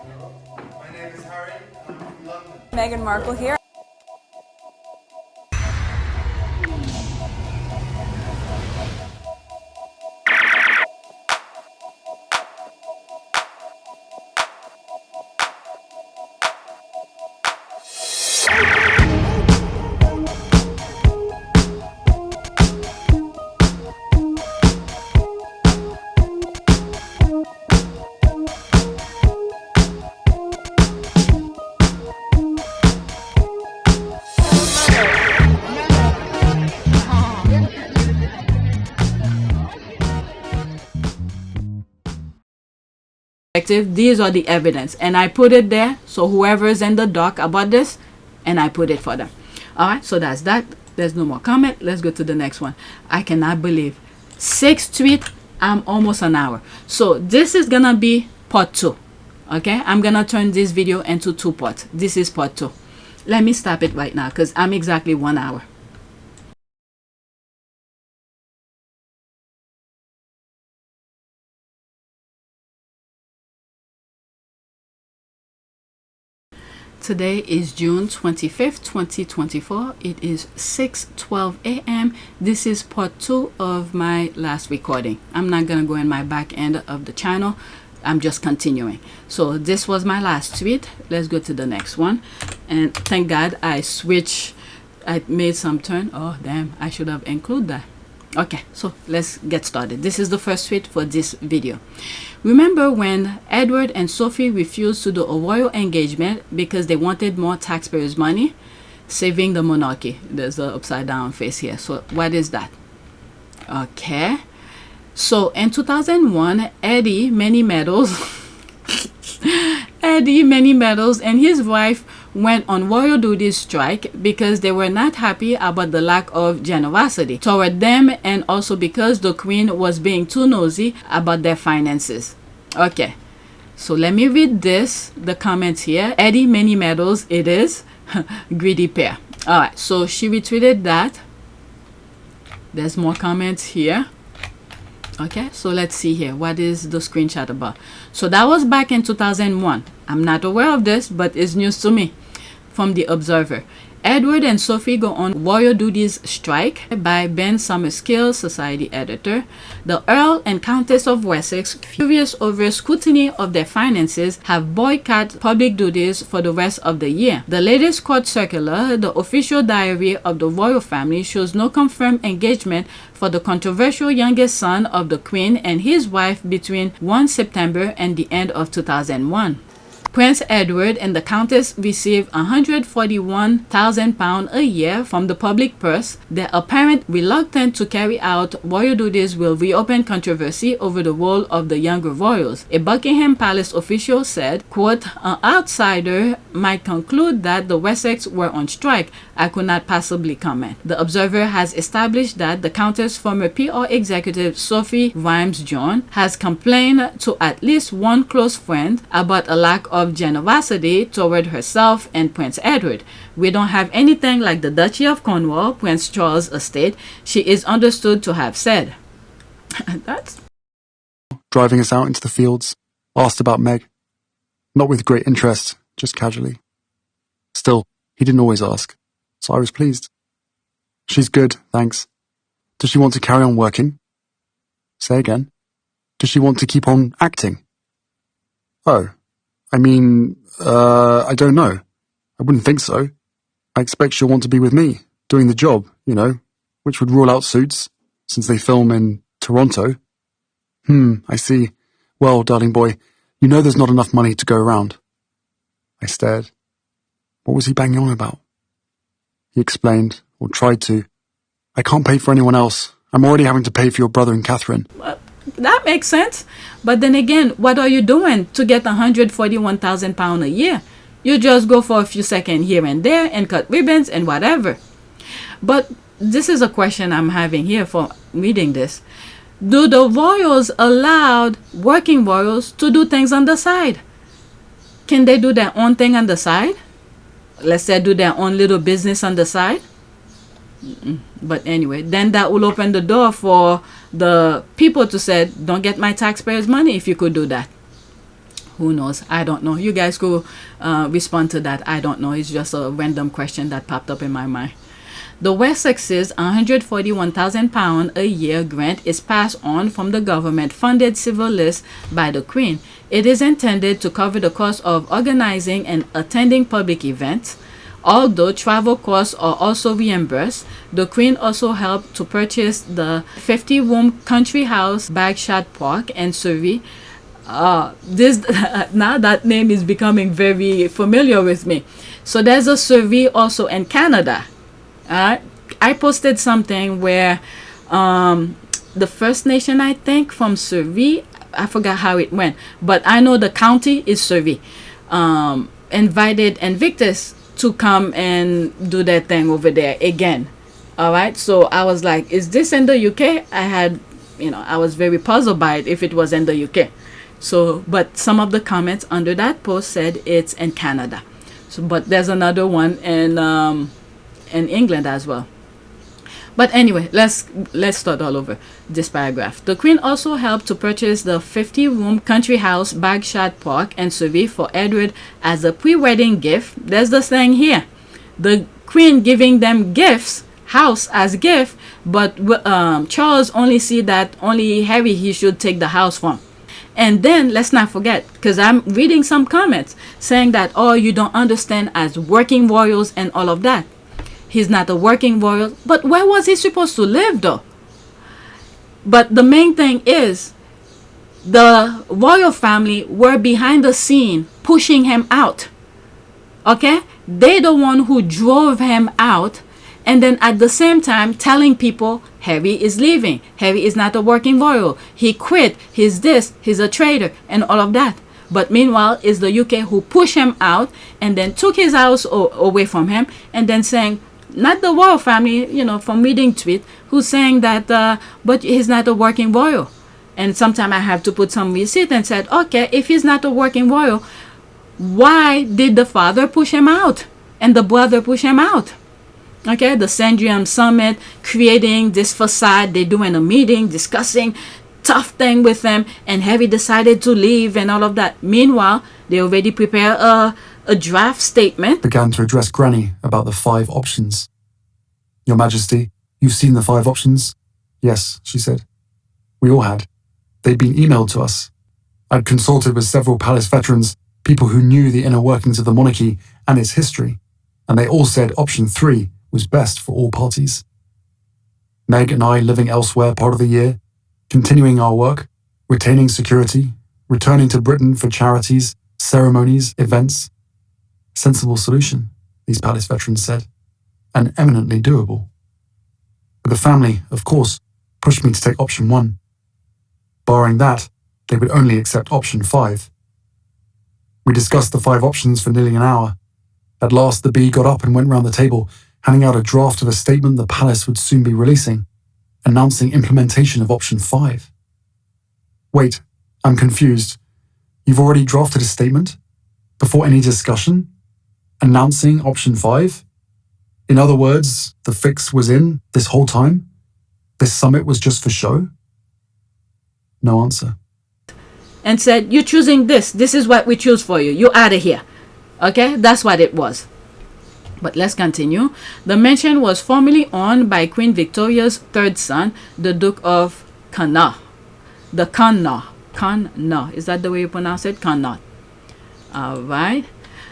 My name is Harry, and I'm from London. Meghan Markle here. These are the evidence, and I put it there so whoever is in the dark about this, and I put it for them. All right, so that's that. There's no more comment. Let's go to the next one. I cannot believe 6 tweets. I'm almost an hour. So this is gonna be part 2. Okay, I'm gonna turn this video into 2 parts. This is part 2. Let me stop it right now because I'm exactly 1 hour. Today is June 25th, 2024. It is 6:12 a.m. This is part 2 of my last recording. I'm not going to go in my back end of the channel. I'm just continuing. So this was my last tweet. Let's go to the next one. And thank God I switched. I made some turn. Oh, damn. I should have included that. Okay, so let's get started. This is the first tweet for this video. Remember when Edward and Sophie refused to do a royal engagement because they wanted more taxpayers' money? Saving the monarchy. There's an upside down face here. So what is that? Okay. So in 2001, Eddie Many Medals and his wife went on royal duty strike because they were not happy about the lack of generosity toward them, and also because the queen was being too nosy about their finances. Okay, so let me read the comments here. Eddie Many Medals, it is greedy pair. All right, so she retweeted that. There's more comments here. Okay, so let's see here. What is the screenshot about? So that was back in 2001. I'm not aware of this, but it's news to me. From the Observer. Edward and Sophie go on royal duties strike by Ben Summerskill, society editor. The Earl and Countess of Wessex, furious over scrutiny of their finances, have boycotted public duties for the rest of the year. The latest court circular, the official diary of the royal family, shows no confirmed engagement for the controversial youngest son of the Queen and his wife between 1 September and the end of 2001. Prince Edward and the Countess receive £141,000 a year from the public purse. Their apparent reluctance to carry out royal duties will reopen controversy over the role of the younger royals. A Buckingham Palace official said, quote, "An outsider might conclude that the Wessex were on strike. I could not possibly comment." The Observer has established that the Countess' former PR executive Sophie Jone has complained to at least one close friend about a lack of generosity toward herself and Prince Edward. "We don't have anything like the Duchy of Cornwall, Prince Charles' estate," she is understood to have said. That's driving us out into the fields, asked about Meg. Not with great interest, just casually. Still, he didn't always ask, so I was pleased. "She's good, thanks. Does she want to carry on working?" "Say again." "Does she want to keep on acting?" "Oh, I mean, I don't know. I wouldn't think so. I expect she'll want to be with me, doing the job, you know, which would rule out Suits, since they film in Toronto." I see. Well, darling boy, you know there's not enough money to go around." I stared. What was he banging on about? He explained, or tried to. "I can't pay for anyone else. I'm already having to pay for your brother and Catherine." that makes sense. But then again, what are you doing to get £141,000 a year? You just go for a few seconds here and there and cut ribbons and whatever. But this is a question I'm having here for reading this. Do the royals allow working royals to do things on the side? Can they do their own thing on the side? Let's say do their own little business on the side? But anyway, then that will open the door for the people to say, don't get my taxpayers' money if you could do that. Who knows? I don't know. You guys go respond to that. I don't know. It's just a random question that popped up in my mind. The Wessex's £141,000 a year grant is passed on from the government-funded civil list by the Queen. It is intended to cover the cost of organizing and attending public events. Although travel costs are also reimbursed, the Queen also helped to purchase the 50-room country house Bagshot Park in Surrey. This now that name is becoming very familiar with me. So there's a Surrey also in Canada. I posted something where the First Nation, I think, from Surrey, I forgot how it went, but I know the county is Surrey, invited Invictus to come and do their thing over there again. All right, so I was like, is this in the UK? I was very puzzled by it if it was in the UK. So, but some of the comments under that post said it's in Canada. So, but there's another one in England as well. But anyway, let's start all over this paragraph. The Queen also helped to purchase the 50-room country house Bagshot Park in Surrey for Edward as a pre-wedding gift. There's the thing here. The Queen giving them gifts, house as gift, but Charles only see that only Harry he should take the house from. And then let's not forget, because I'm reading some comments saying that, oh, you don't understand as working royals and all of that. He's not a working royal, but where was he supposed to live though? But the main thing is the royal family were behind the scene pushing him out. Okay? They're the one who drove him out, and then at the same time telling people Harry is leaving. Harry is not a working royal. He quit. He's this. He's a traitor and all of that. But meanwhile, it's the UK who pushed him out and then took his house away from him, and then saying, not the royal family, from reading tweet, who's saying that, but he's not a working royal. And sometimes I have to put some receipt and said, okay, if he's not a working royal, why did the father push him out and the brother push him out? Okay, the Sandrium Summit, creating this facade, they're doing a meeting, discussing tough thing with them, and Harry decided to leave and all of that. Meanwhile, they already prepare a draft statement. Began to address Granny about the 5 options. Your Majesty, you've seen the 5 options? Yes, she said. We all had. They'd been emailed to us. I'd consulted with several palace veterans, people who knew the inner workings of the monarchy and its history, and they all said option 3 was best for all parties. Meg and I living elsewhere part of the year, continuing our work, retaining security, returning to Britain for charities, ceremonies, events. Sensible solution, these palace veterans said, and eminently doable. But the family, of course, pushed me to take option 1. Barring that, they would only accept option 5. We discussed the 5 options for nearly an hour. At last, the bee got up and went round the table, handing out a draft of a statement the palace would soon be releasing, announcing implementation of option 5. Wait, I'm confused. You've already drafted a statement? Before any discussion? Announcing option 5? In other words, the fix was in this whole time? This summit was just for show? No answer. And said, you're choosing this. This is what we choose for you. You're out of here. Okay? That's what it was. But let's continue. The mansion was formerly owned by Queen Victoria's 3rd son, the Duke of Connaught. The Connaught. Connaught. Is that the way you pronounce it? Connaught. Alright.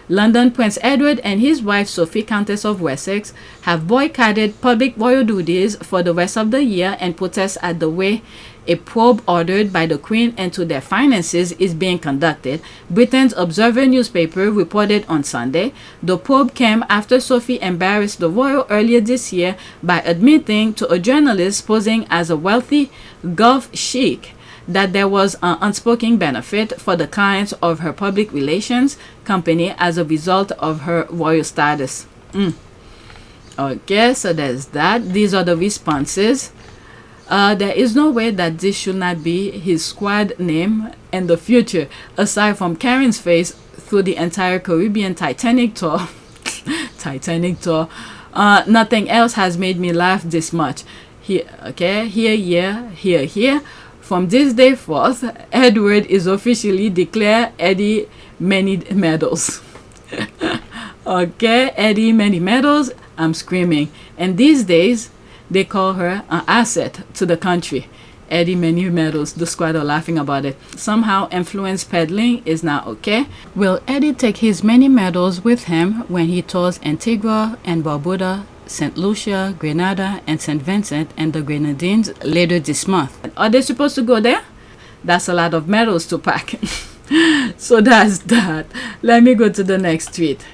London Prince Edward and his wife Sophie, Countess of Wessex, have boycotted public royal duties for the rest of the year and protest at the way a probe ordered by the Queen into their finances is being conducted. Britain's Observer newspaper reported on Sunday. The probe came after Sophie embarrassed the royal earlier this year by admitting to a journalist posing as a wealthy Gulf sheik that there was an unspoken benefit for the clients of her public relations company as a result of her royal status. Okay, so there's that. These are the responses. There is no way that this should not be his squad name in the future, aside from Karen's face through the entire Caribbean Titanic tour. Nothing else has made me laugh this much. Here, okay, here. from this day forth, Edward is officially declared Eddie Many Medals. Okay, Eddie Many Medals. I'm screaming. And these days, they call her an asset to the country. Eddie Many Medals. The squad are laughing about it. Somehow, influence peddling is not okay. Will Eddie take his many medals with him when he tours Antigua and Barbuda, St. Lucia, Grenada, and St. Vincent and the Grenadines later this month? Are they supposed to go there? That's a lot of medals to pack. So that's that. Let me go to the next tweet.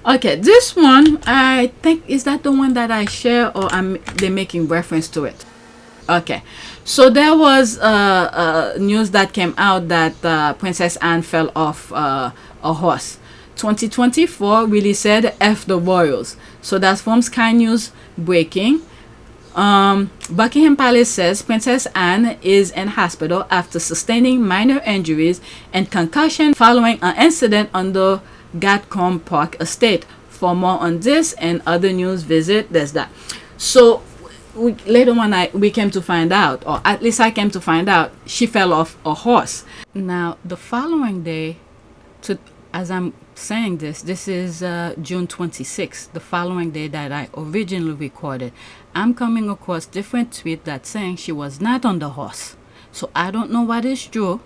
Okay, this one, I think, is that the one that I share, or they're making reference to it? Okay, so there was news that came out that Princess Anne fell off a horse. 2024 really said F the royals. So that's from Sky News breaking. Buckingham Palace says Princess Anne is in hospital after sustaining minor injuries and concussion following an incident on the Gatcombe Park estate. For more on this and other news, visit there's that. So later on we came to find out, or at least I came to find out, she fell off a horse. Now the following day, as I'm saying this is June 26th, the following day that I originally recorded, I'm coming across different tweets that saying she was not on the horse. So I don't know what is true.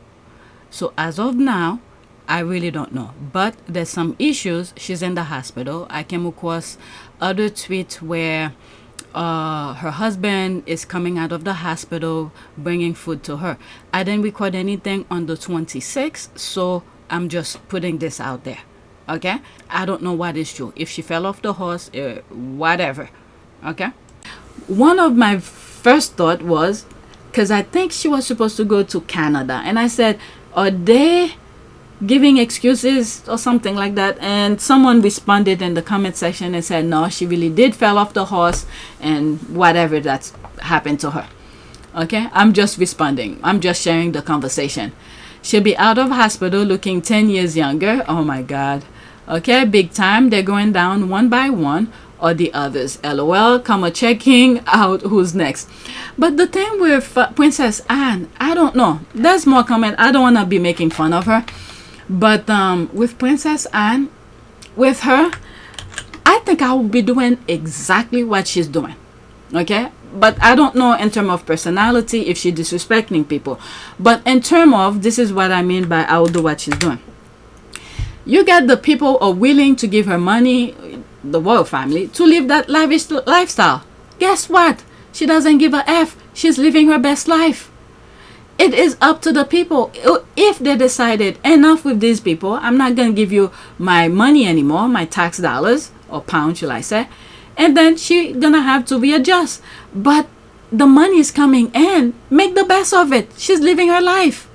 So as of now, I really don't know. But there's some issues. She's in the hospital. I came across other tweets where her husband is coming out of the hospital bringing food to her. I didn't record anything on the 26th, so I'm just putting this out there. Okay, I don't know what is true, if she fell off the horse, whatever. Okay, one of my first thought was, because I think she was supposed to go to Canada, and I said, are they giving excuses or something like that? And someone responded in the comment section and said, no, she really did fell off the horse and whatever that's happened to her. Okay, I'm just responding, I'm just sharing the conversation. She'll be out of hospital looking 10 years younger. Oh my God. Okay, big time. They're going down one by one, or the others. LOL, comma checking out who's next. But the thing with Princess Anne, I don't know. There's more comment. I don't want to be making fun of her. But with Princess Anne, with her, I think I will be doing exactly what she's doing. Okay? But I don't know in terms of personality if she's disrespecting people. But in terms of, this is what I mean by I will do what she's doing. You get the people are willing to give her money, the royal family, to live that lavish lifestyle. Guess what? She doesn't give a F. She's living her best life. It is up to the people. If they decided, enough with these people, I'm not going to give you my money anymore, my tax dollars, or pounds, shall I say. And then she gonna have to readjust. But the money is coming in. Make the best of it. She's living her life.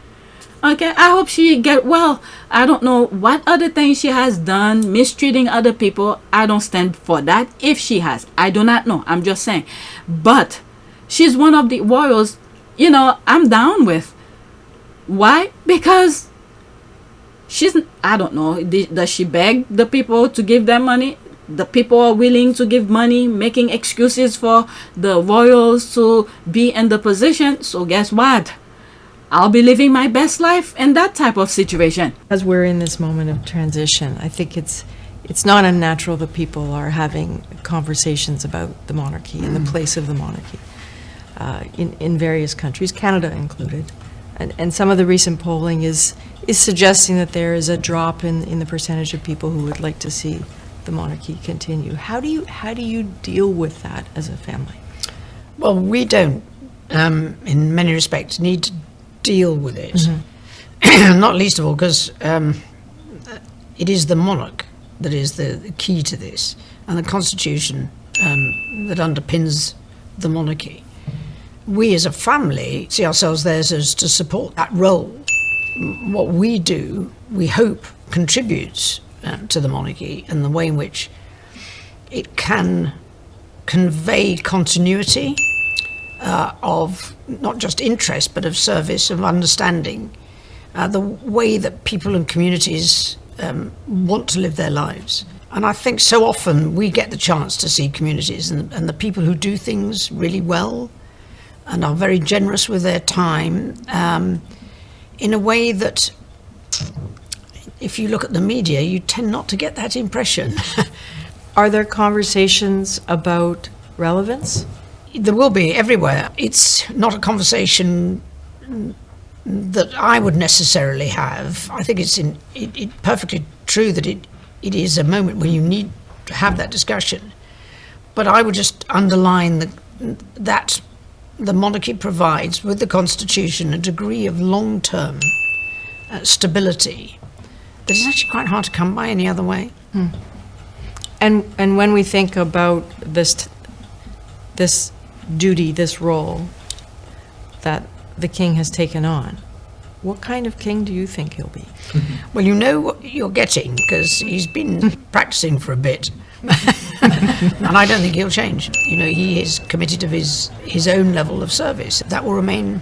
Okay, I hope she get well. I don't know what other things she has done, mistreating other people. I don't stand for that. If she has, I do not know. I'm just saying. But she's one of the royals, you know, I'm down with. Why? Because she's, I don't know, does she beg the people to give them money? The people are willing to give money, making excuses for the royals to be in the position. So guess what? I'll be living my best life in that type of situation. As we're in this moment of transition, I think it's not unnatural that people are having conversations about the monarchy and the place of the monarchy in various countries, Canada included. And some of the recent polling is suggesting that there is a drop in the percentage of people who would like to see the monarchy continue. How do you deal with that as a family? Well, we don't, in many respects, need to deal with it. Mm-hmm. Not least of all because it is the monarch that is the key to this, and the constitution that underpins the monarchy. We as a family see ourselves there as to support that role. What we do, we hope, contributes to the monarchy and the way in which it can convey continuity of not just interest but of service, of understanding, the way that people and communities want to live their lives. And I think so often we get the chance to see communities and the people who do things really well and are very generous with their time in a way that, if you look at the media, you tend not to get that impression. Are there conversations about relevance? There will be everywhere. It's not a conversation that I would necessarily have. I think it's perfectly true that it is a moment when you need to have that discussion. But I would just underline that the monarchy provides, with the Constitution, a degree of long-term stability that is actually quite hard to come by any other way. And when we think about this duty, this role that the king has taken on, what kind of king do you think he'll be? Well, you know what you're getting, because he's been practicing for a bit. And I don't think he'll change. You know, he is committed of his own level of service. That will remain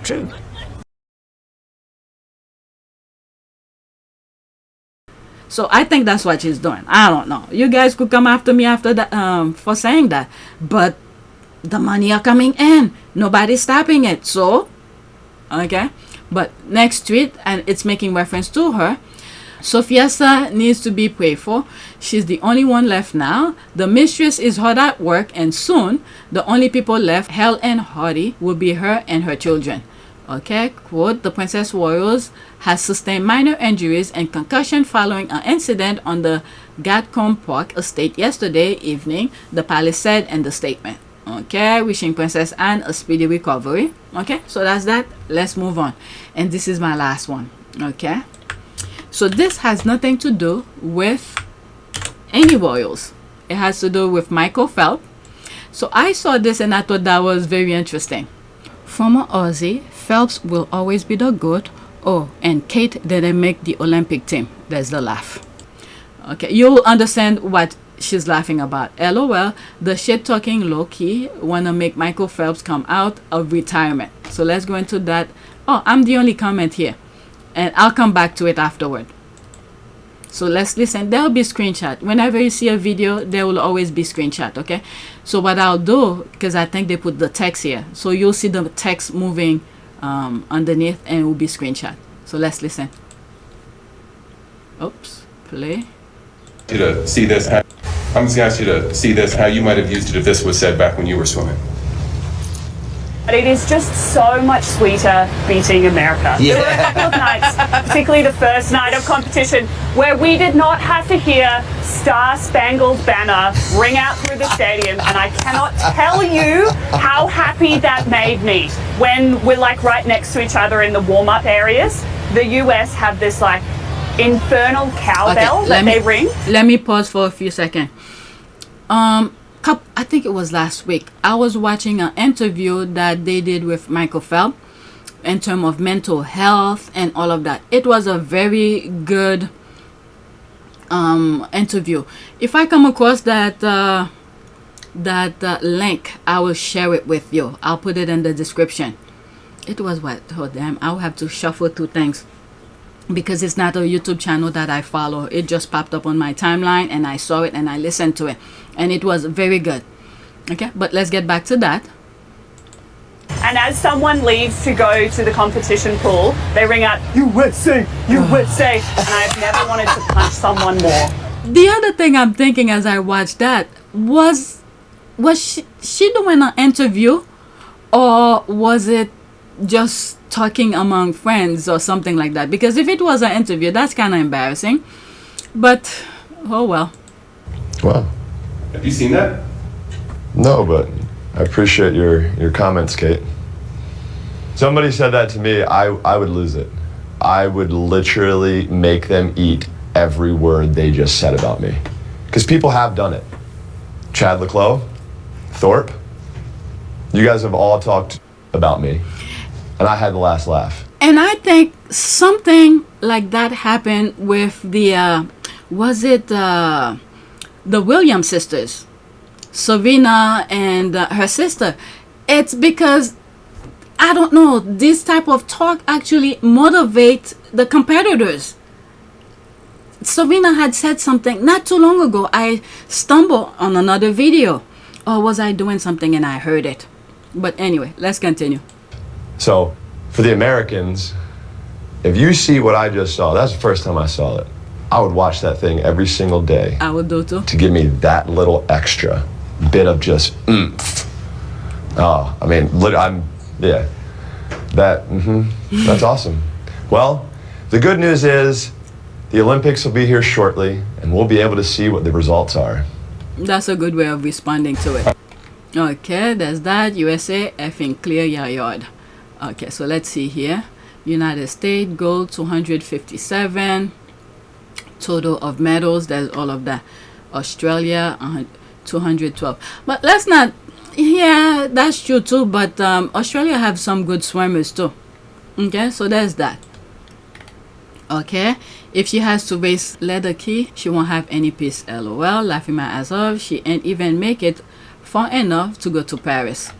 true. So I think that's what she's doing. I don't know. You guys could come after me after that for saying that, but the money are coming in. Nobody's stopping it. So, okay. But next tweet, and it's making reference to her. Sofiesta needs to be prayed for. She's the only one left now. The mistress is hard at work, and soon the only people left, hale and hearty, will be her and her children. Okay, quote, the Princess Royals has sustained minor injuries and concussion following an incident on the Gatcombe Park estate yesterday evening, the palace said in the statement. Okay, wishing Princess Anne a speedy recovery. Okay, so that's that. Let's move on. And this is my last one. Okay, so this has nothing to do with any royals. It has to do with Michael Phelps. So I saw this and I thought that was very interesting. Former Aussie, Phelps will always be the GOAT. Oh, and Cate didn't make the Olympic team. There's the laugh. Okay, you'll understand what she's laughing about. LOL, the shit talking low-key wanna make Michael Phelps come out of retirement. So let's go into that. Oh, I'm the only comment here. And I'll come back to it afterward. So let's listen. There'll be screenshot. Whenever you see a video, there will always be screenshot, okay? So what I'll do, because I think they put the text here, so you'll see the text moving underneath and it will be screenshot. So let's listen. Oops, play. You to see this. I'm just gonna ask you to see this, how you might have used it if this was said back when you were swimming. But it is just so much sweeter beating America. Yeah. There were a couple of nights, particularly the first night of competition, where we did not have to hear Star Spangled Banner ring out through the stadium, and I cannot tell you how happy that made me. When we're like right next to each other in the warm-up areas, the US have this like infernal cowbell that they ring. Let me pause for a few seconds. I think it was last week. I was watching an interview that they did with Michael Phelps in terms of mental health and all of that. It was a very good interview. If I come across that link, I will share it with you. I'll put it in the description. It was what? Oh damn! I'll have to shuffle two things, because it's not a YouTube channel that I follow. It just popped up on my timeline and I saw it and I listened to it, and it was very good. Okay, but let's get back to that. And as someone leaves to go to the competition pool, they ring out, USA, USA, and I've never wanted to punch someone more. The other thing I'm thinking as I watched that was she doing an interview, or was it just talking among friends or something like that? Because if it was an interview, that's kind of embarrassing. But oh well. Wow. Have you seen that? No, but I appreciate your comments, Cate. Somebody said that to me, I would lose it. I would literally make them eat every word they just said about me. Because people have done it. Chad Leclos, Thorpe, you guys have all talked about me. And I had the last laugh. And I think something like that happened with the, was it the Williams sisters? Savina and her sister. It's because, I don't know, this type of talk actually motivates the competitors. Savina had said something not too long ago. I stumbled on another video. Or was I doing something and I heard it? But anyway, let's continue. So, for the Americans, if you see what I just saw, that's the first time I saw it. I would watch that thing every single day. I would do too. To give me that little extra bit of just oomph. Oh, I mean, that's awesome. Well, the good news is the Olympics will be here shortly, and we'll be able to see what the results are. That's a good way of responding to it. Okay, there's that. USA effing clear your yard. Okay, so let's see here. United States, gold 257. Total of medals, there's all of that. Australia, 212. But let's not, yeah, that's true too, but Australia have some good swimmers too. Okay, so there's that. Okay, if she has to race leather key, she won't have any peace. LOL, laughing my ass off. She ain't even make it far enough to go to Paris.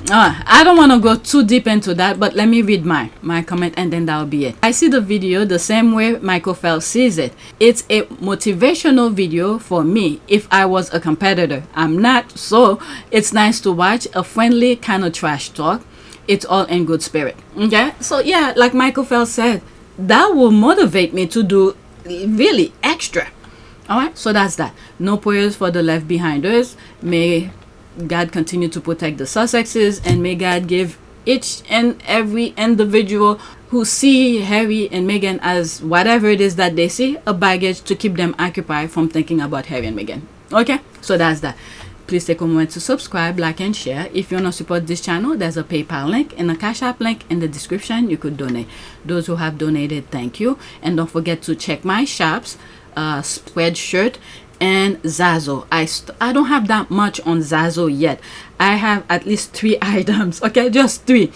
I don't want to go too deep into that, but let me read my comment and then that'll be it. I see the video the same way Michael Phelps sees it. It's a motivational video for me if I was a competitor. I'm not, so it's nice to watch a friendly kind of trash talk. It's all in good spirit. Okay, so yeah, like Michael Phelps said, that will motivate me to do really extra. All right, so that's that. No prayers for the left behinders. May God continue to protect the Sussexes, and may God give each and every individual who see Harry and Meghan as whatever it is that they see, a baggage to keep them occupied from thinking about Harry and Meghan. Okay, so that's that. Please take a moment to subscribe, like, and share. If you want to support this channel, there's a PayPal link and a Cash App link in the description. You could donate. Those who have donated, thank you. And don't forget to check my shops, Spreadshirt and Zazzle. I don't have that much on Zazzle yet. I have at least 3 items. Okay, just 3.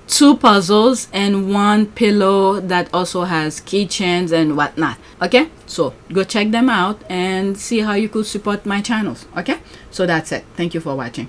2 puzzles and 1 pillow that also has keychains and whatnot. Okay, so go check them out and see how you could support my channels. Okay, so that's it. Thank you for watching.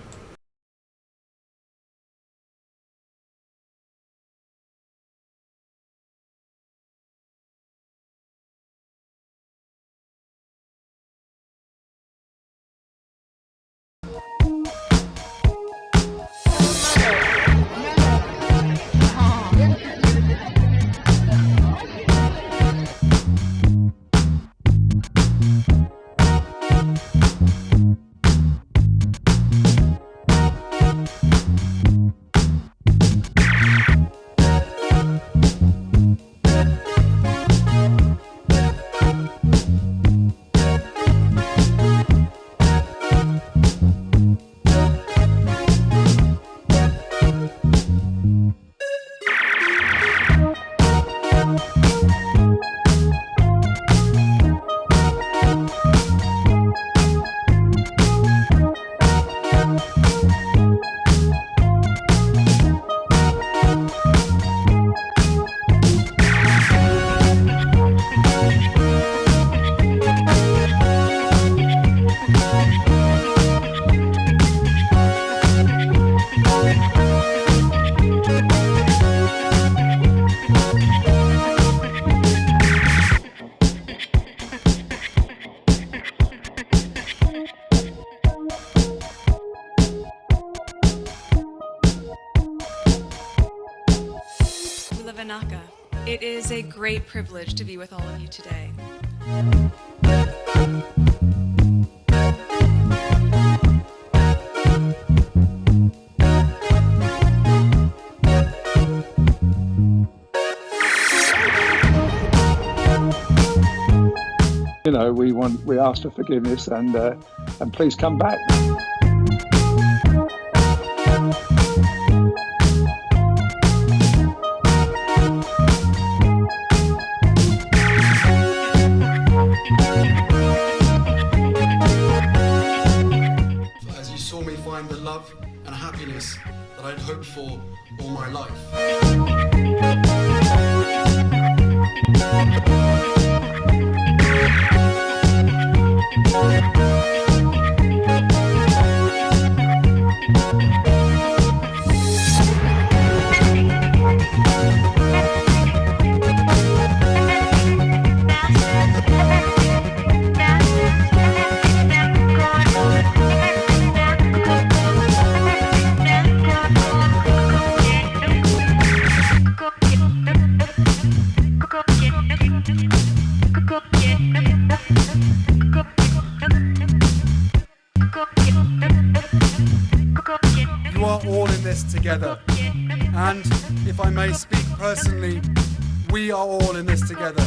It is a great privilege to be with all of you today. You know, we ask for forgiveness and please come back. As you saw me find the love and happiness that I'd hoped for all my life. And, if I may speak personally, we are all in this together.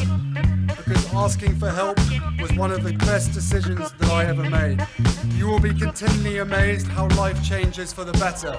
Because asking for help was one of the best decisions that I ever made. You will be continually amazed how life changes for the better.